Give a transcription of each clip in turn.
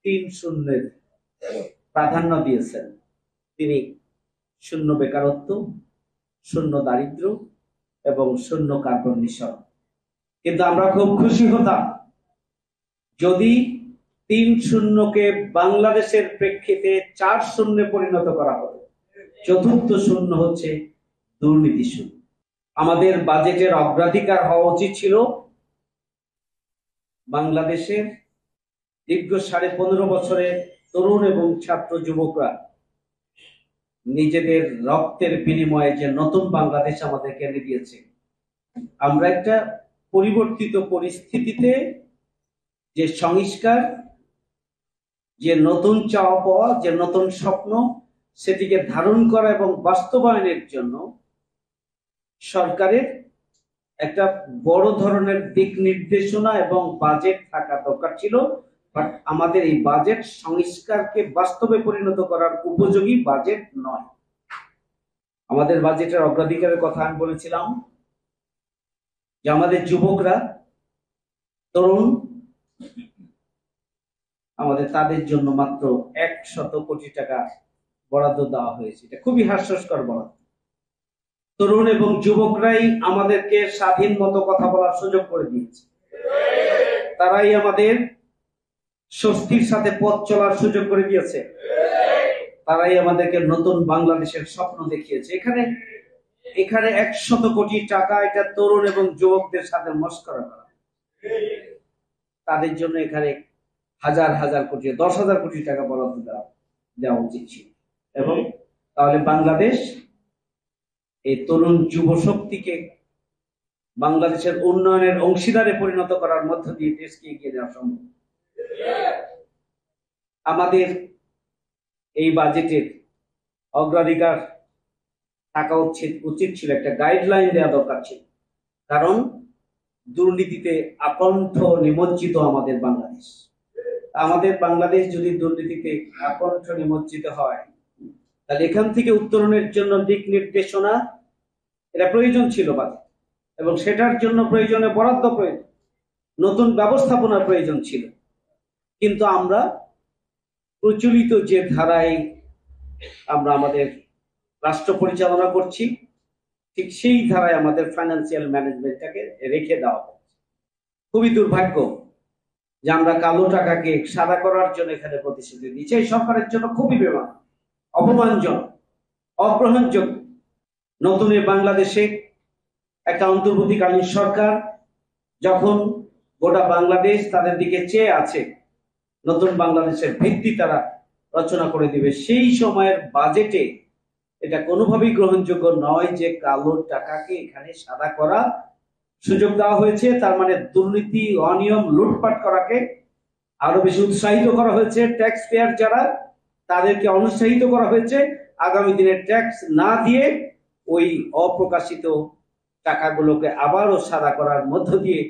তিন শূন্যের প্রাধান্য দিয়েছেন। তিনি শূন্য বেকারত্ব, শূন্য দারিদ্র এবং শূন্য কার্বন নিঃসরণ। কিন্তু আমরা খুব খুশি হতাম যদি ৩-০কে বাংলাদেশের প্রেক্ষিতে ৪-০ পরিণত করা হতো। চতুর্থ শূন্য হচ্ছে দুর্নীতি শূন্য। আমাদের বাজেটের অগ্রাধিকার হওয়া উচিত ছিল বাংলাদেশের দীর্ঘ ১৫.৫ বছরের তরুণ এবং ছাত্র যুবকরা নিজেদের রক্তের বিনিময়ে যে নতুন বাংলাদেশ আমাদেরকে এনে দিয়েছে, আমরা একটা পরিবর্তিত পরিস্থিতিতে যে সংস্কার, যে নতুন চাওয়া পাওয়া, যে নতুন স্বপ্ন, সেটিকে ধারণ করা এবং বাস্তবায়নের জন্য সরকারের একটা বড় ধরনের দিক নির্দেশনা এবং বাজেট থাকা দরকার ছিল। বাট আমাদের এই বাজেট সংস্কারকে বাস্তবে পরিণত করার উপযোগী বাজেট নয়। আমাদের বাজেটের অগ্রাধিকারের কথা আমি বলেছিলাম যে আমাদের যুবকরা, তরুণ, তাদের জন্য মাত্র ১০০ কোটি টাকা বরাদ্দ দেওয়া হয়েছে। এটা খুবই হাস্যস্কর বরাদ্দ। তরুণ এবং যুবকরাই আমাদেরকে স্বাধীন মতো কথা বলার সুযোগ করে দিয়েছে। তারাই আমাদের স্বস্তির সাথে পথ চলার সুযোগ করে দিয়েছে। তারাই আমাদেরকে নতুন বাংলাদেশের স্বপ্ন দেখিয়েছে। এখানে ১০০ কোটি টাকা এটা তরুণ এবং যুবকদের সাথে মস্করা করা। তাদের জন্য এখানে হাজার হাজার কোটি, ১০,০০০ কোটি টাকা বরাদ্দ দেওয়া উচিত ছিল। এবং তাহলে বাংলাদেশ এই তরুণ যুব শক্তিকে বাংলাদেশের উন্নয়নের অংশীদারে পরিণত করার মধ্য দিয়ে দেশকে এগিয়ে যাওয়া সম্ভব। আমাদের এই বাজেটের অগ্রাধিকার থাকা উচিত ছিল, একটা গাইডলাইন দেওয়া দরকার ছিল। কারণ দুর্নীতিতে আকণ্ঠ নিমজ্জিত আমাদের বাংলাদেশ। আমাদের বাংলাদেশ যদি দুর্নীতিতে আকণ্ঠ নিমজ্জিত হয়, তাহলে এখান থেকে উত্তরণের জন্য দিক নির্দেশনা এটা প্রয়োজন ছিল বাজেট, এবং সেটার জন্য প্রয়োজনে বরাদ্দ প্রয়োজন, নতুন ব্যবস্থাপনার প্রয়োজন ছিল। কিন্তু আমরা প্রচলিত যে ধারায় আমরা আমাদের রাষ্ট্র পরিচালনা করছি, ঠিক সেই ধারায় আমাদের ফাইন্যান্সিয়াল ম্যানেজমেন্টটাকে রেখে দেওয়া হচ্ছে। খুবই দুর্ভাগ্য যে আমরা কালো টাকাকে সাদা করার জন্য এখানে প্রতিশ্রুতি দিচ্ছি। এই সরকারের জন্য খুবই অপমানজনক, অগ্রহণযোগ্য। নতুন বাংলাদেশে একটা অন্তর্বর্তীকালীন সরকার যখন গোটা বাংলাদেশ তাদের দিকে চেয়ে আছে, নতুন বাংলাদেশের ভিত্তি তারা রচনা করে দিবে, সেই সময়ের বাজেটে এটা কোনোভাবেই গ্রহণযোগ্য নয় যে কালো টাকাকে এখানে সাদা করা সুযোগ দেওয়া হয়েছে। তার মানে দুর্নীতি, অনিয়ম, লুটপাট করাকে আরো বেশি উৎসাহিত করা হয়েছে। ট্যাক্স পেয়ার যারা, তাদেরকে অনুৎসাহিত করা হয়েছে আগামী দিনে ট্যাক্স না দিয়ে ওই অপ্রকাশিত টাকাগুলোকে আবারও সাদা করার মধ্য দিয়ে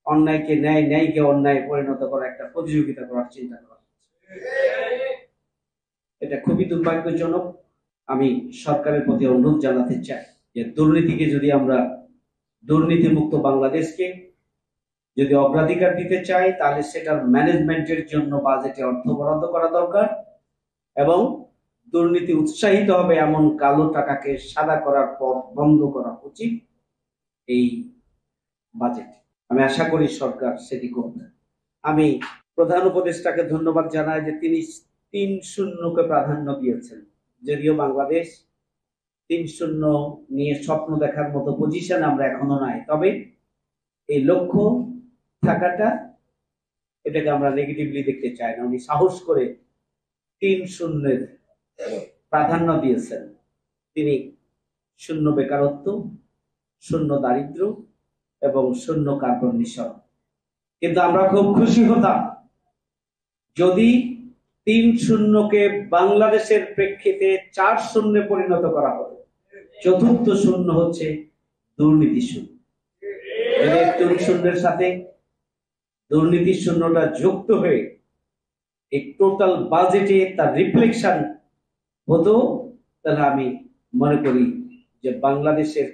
অন্যায়কে ন্যায়, ন্যায়কে অন্যায় পরিণত করা একটা প্রতিযোগিতা করার চিন্তা করা হচ্ছে। এটা খুবই দুর্ভাগ্যজনক। আমি সরকারের প্রতি অনুরোধ জানাতে চাই যে দুর্নীতিকে যদি আমরা, দুর্নীতিমুক্ত বাংলাদেশকে যদি অগ্রাধিকার দিতে চাই, তাহলে সেটার ম্যানেজমেন্টের জন্য বাজেটে অর্থ বরাদ্দ করা দরকার, এবং দুর্নীতি উৎসাহিত হবে এমন কালো টাকাকে সাদা করার পথ বন্ধ করা উচিত এই বাজেট। আমি আশা করি সরকার সেটি করবে। আমি প্রধান উপদেষ্টাকে ধন্যবাদ জানাই যে তিনি ৩-০কে প্রাধান্য দিয়েছেন। যদিও বাংলাদেশ ৩-০ নিয়ে স্বপ্ন দেখার মতো পজিশন আমরা এখনো নাই, তবে এই লক্ষ্য থাকাটা, এটাকে আমরা নেগেটিভলি দেখতে চাই না। উনি সাহস করে ৩-০ প্রাধান্য দিয়েছেন। তিনি শূন্য বেকারত্ব, শূন্য দারিদ্র এবং শূন্য কার্বন নিঃসরণ। কিন্তু আমরা খুব খুশি হতাম যদি ৩-০কে বাংলাদেশের প্রেক্ষিতে ৪-০ পরিণত করা হতো। চতুর্থ শূন্য হচ্ছে দুর্নীতি শূন্য। যদি ৩-০ সাথে দুর্নীতি শূন্যটা যুক্ত হয়ে এই টোটাল বাজেটে তার রিফ্লেকশন হতো, তাহলে আমি মনে করি যে বাংলাদেশের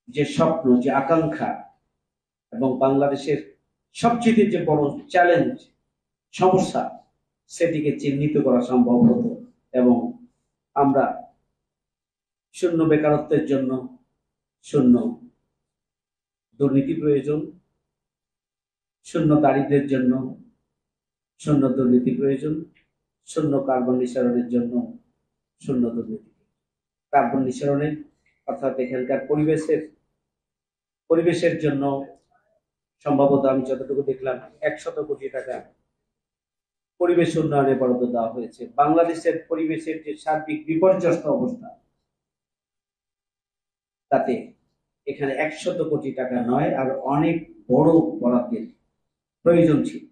যে স্বপ্ন, যে আকাঙ্ক্ষা, এবং বাংলাদেশের সবচেয়ে যে বড় চ্যালেঞ্জ, সমস্যা সেটিকে চিহ্নিত করা সম্ভব হতো এবং আমরা শূন্য বেকারত্বের জন্য শূন্য দুর্নীতি প্রয়োজন, শূন্য দারিদ্র্যের জন্য শূন্য দুর্নীতি প্রয়োজন, শূন্য কার্বন নিঃসরণের জন্য শূন্য দুর্নীতি। কার্বন নিঃসরণের অর্থাৎ এখানকার পরিবেশের জন্য সম্ভবত আমি যতটুকু দেখলাম 100 কোটি টাকা পরিবেশ উন্নয়নে বরাদ্দ দেওয়া হয়েছে। বাংলাদেশের পরিবেশের যে সার্বিক বিপর্যস্ত অবস্থা, তাতে এখানে 100 কোটি টাকা নয়, আর অনেক বড় বরাদ্দের প্রয়োজন ছিল।